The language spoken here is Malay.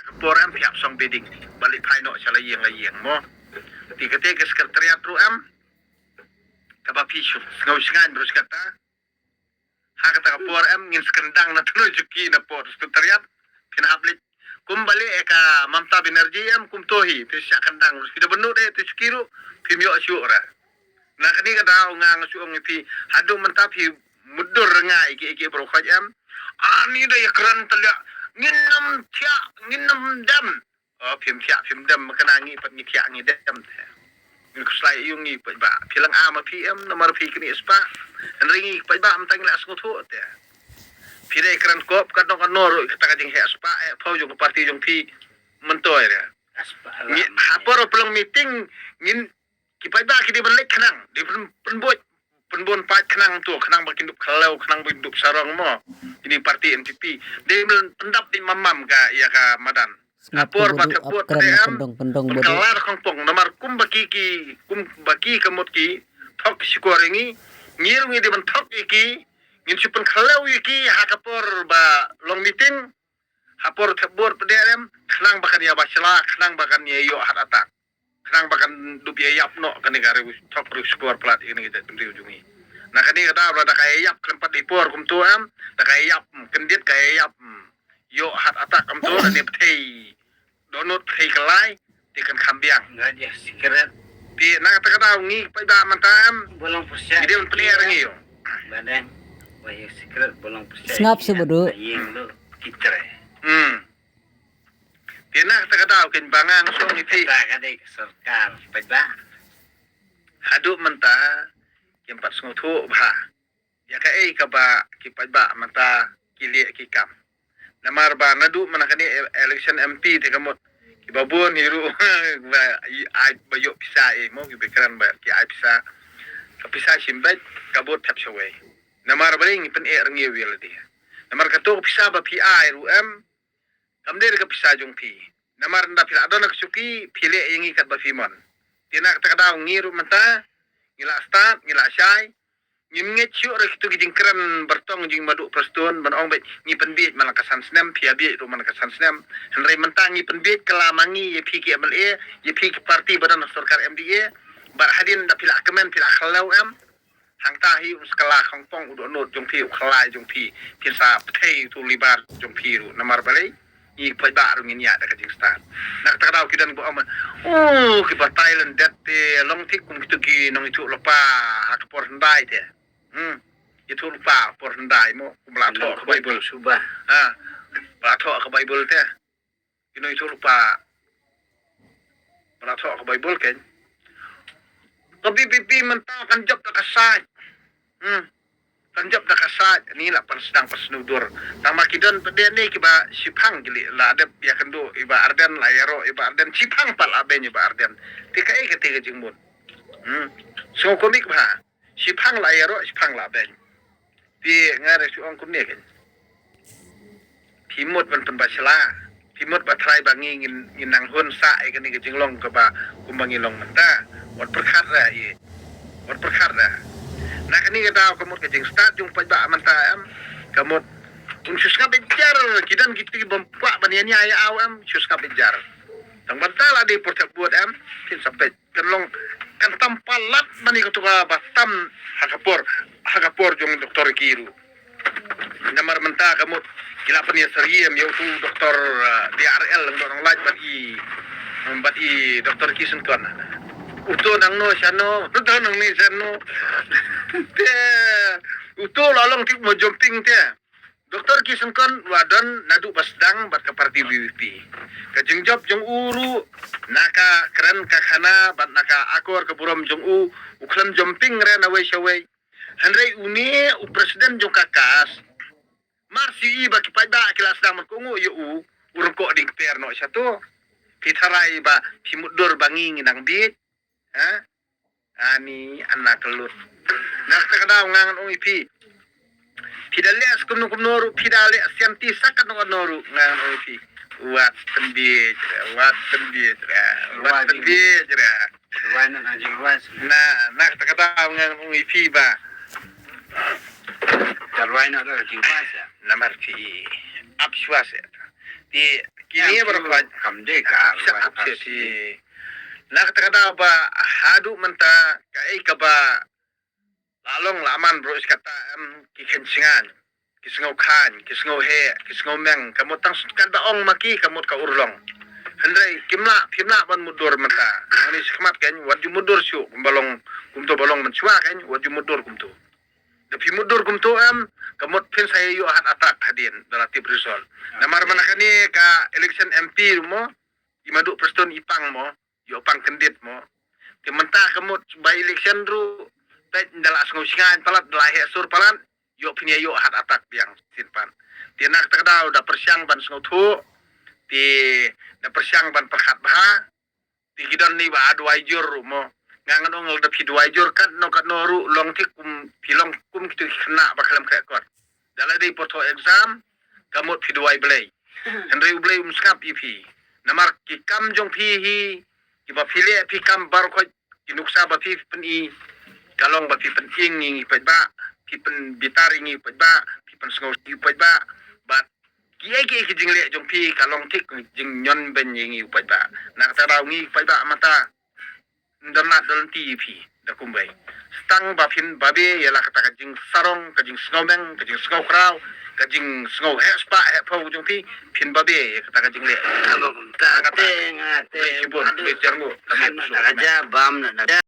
Poram piap song bidding balik paino sala layeng mo tiga sekretariat ruam kabapi ngau singan terus kata kata poram ngin skendang na tuno juki na por sekretariat pinahaplit kumbali eka Mamta Banerjee kum tohi tisya kandang sudah benu deh tiskiru pimyo syura nah kani kata ngang suong pi hadu mentapi mudur ngai iki bro khajam ani da yakran talya nginam dam phim dam makana ngi pat ngi thia ngi dam ngi kuslai yung ngi pat ba philang ama pm nomor phi kini spa ringi pat ba am tang la skotho te phire kran kop kadong kanor kata kajing he spa phau yung parti yung phi mentoy re ngi hapor pelang meeting ngin ki pat ba ki di benlek khanang di penbon pat khanang tu khanang bakindup kalau khanang bindup sarong mo ini parti NPP dia pendap di mamam ka ya ka madan apor batapot dem kelar kongpong nomor kum baki kamot ki thok sikoringi ngirungi di bentok iki ngin sipen kalau iki hakapor ba long meeting hapor tebor pedem khanang bakan ya basla khanang bakan ya yo hat atak khanang bakan dup ya yapno kan negara thok skor plat ini kita tundri ujungi nah kani kata berada kayap keempat dipor kum tuam da kayap kendit kayap yo hat atak kum tu ni pei donut pei kelai dikan kambiang ngaji secret pi na kata ngi pai ba mantam bolong persia dia un player ngi yo badan wahai secret bolong persia Snap sebedu yeng lu kitre pi na kata kin bangang so ngi pi ta kade sarkar pada hadu menta yang pas ngotu bah ya kai ka ba ki pa ba mata kili ki kam namar ba nadu manakani election MP te kamot ki babon hiru ba ai ba yo pisa mo ki bekran ba ki ai pisa ka pisa simbet kabot tap shaway namar ba ring pen ngi wil dia namar ka to pisa ba pi ai ru kam de ka pisa jong pi namar nda pila adona ka suki pile yengi kat ba fimon tina ka ta ngiru mata ngila start ngila syai ngimnget syuk re kitu gijingkran bertong jing madu praston ban ong bet ngi penbit malakasan snem pia bi ru malakasan snem henry mentangi penbit kelamangi ye piki MLA ye piki parti badan sarkar MDA bar hadin da pila kemen pila khalau hang tahi skala khongpong udo not jong pi khalai jong pi pinsa pthei tu libar jong pi ru namar balai i pai ba ru nginya da kajing start nak ta daw kidan bo aman ki ba Thailand det te long tik kum kitu ki nong itu lopa hak por ndai te itu lupa por ndai mo kumla tho ka Bible subah ba tho ka Bible te kino itu lupa ba tho ka Bible ken ko pipi menta kan job ta kasaj kan job ta kasaj ni la pan sedang pasnudur tama kidon pede ni ki ba sipang gili la adep ya kendo iba arden la yaro iba arden sipang pal aben iba arden tikai ketiga jingmun so komik ba sipang la yaro sipang la ben pi ngare su ong kunne ken timut ban basla timut ba trai bangi ngin nang hun sa ai kan ni jinglong ka ba kumbangi long menta wat perkhat ra ye wat perkhat ra na kani kata kamut ka jing start jung pa ba menta kamut un suska bejar kidan gitu bompa banianya ya awam suska bejar tang bantala di portak buat tin sampai kenlong kan tampalat mani ko ka batam hakapor jong doktor kiru namar menta kamut kila pania seriem yau tu doktor DRL orang lain bati doktor kisen kon uto nang no sano uto nang ni sano te uto lalong tik mo jumping te doktor kisen kon wadon nadu basdang bat ka parti BBP kajing job jong uru naka keren kakana bat naka akor ke buram jong uklam jumping re na way shaway hanrei uni u presiden jong kakas marsi iba ki pada kelas daman ko yo urang ko ding perno satu pitarai ba pimudur bangi nginang bit ani anak kelut nak takadaw ngangan ong ipi pidale askum noru pidale sianti sakat noru ngangan ong ipi wat tembit wana aji was na nak takadaw ngangan ong ipi ba Jarwaina ada jingwas ya. Namar fi abshwas di kini baru kuat kamde ka sa apsi nak kata ba hadu menta kai ka ba lalong laman bro iskata ki kensingan ki sngau khan ki sngau he ki sngau meng kamot tang kan ba ong maki kamot ka urlong handai kimla ban mudur menta ani skmat kan wadu mudur syu balong kumto balong menchua kan wadu mudur kumto tapi mudur kumto kamot pen saya yo hat atak hadin relatif result namar manakani ka election MP mo imadu preston ipang mo yo pang kendit mo kementa kamot by election ru tet ndala asngo singan palat dalahe sur palat yo pinia yo hat atak biang sinpan tinak takdau da persyang ban sngo thu ti da persyang ban perkhat bah ti gidan ni ba adwai jur mo ngangan ongol da pidwai jur kan no kat noru long ti kum pilong kum kitu kena bakalam kaya kot dala dei poto exam kamot pidwai blai henry blai skap ip namar ki kam jong phi hi ki ba phile phi kam bar ko ki nuksa ba phi pen i kalong ba phi pen ing ngi pa ba phi pen bitar ngi pa ba phi pen sngo ti pa ba bat ki jingle jong phi kalong tik jing nyon ben ngi pa ba nak ta raw ngi pa ba mata ndarna dal ti phi da kumbai stang ba phin ba be yala kata ka jing sarong ka jing snowmeng ka jing snow crow ka jing snow hespa he pho jong phi phin ba be kata ka jing le abang ta te ngate be jargo aja bam na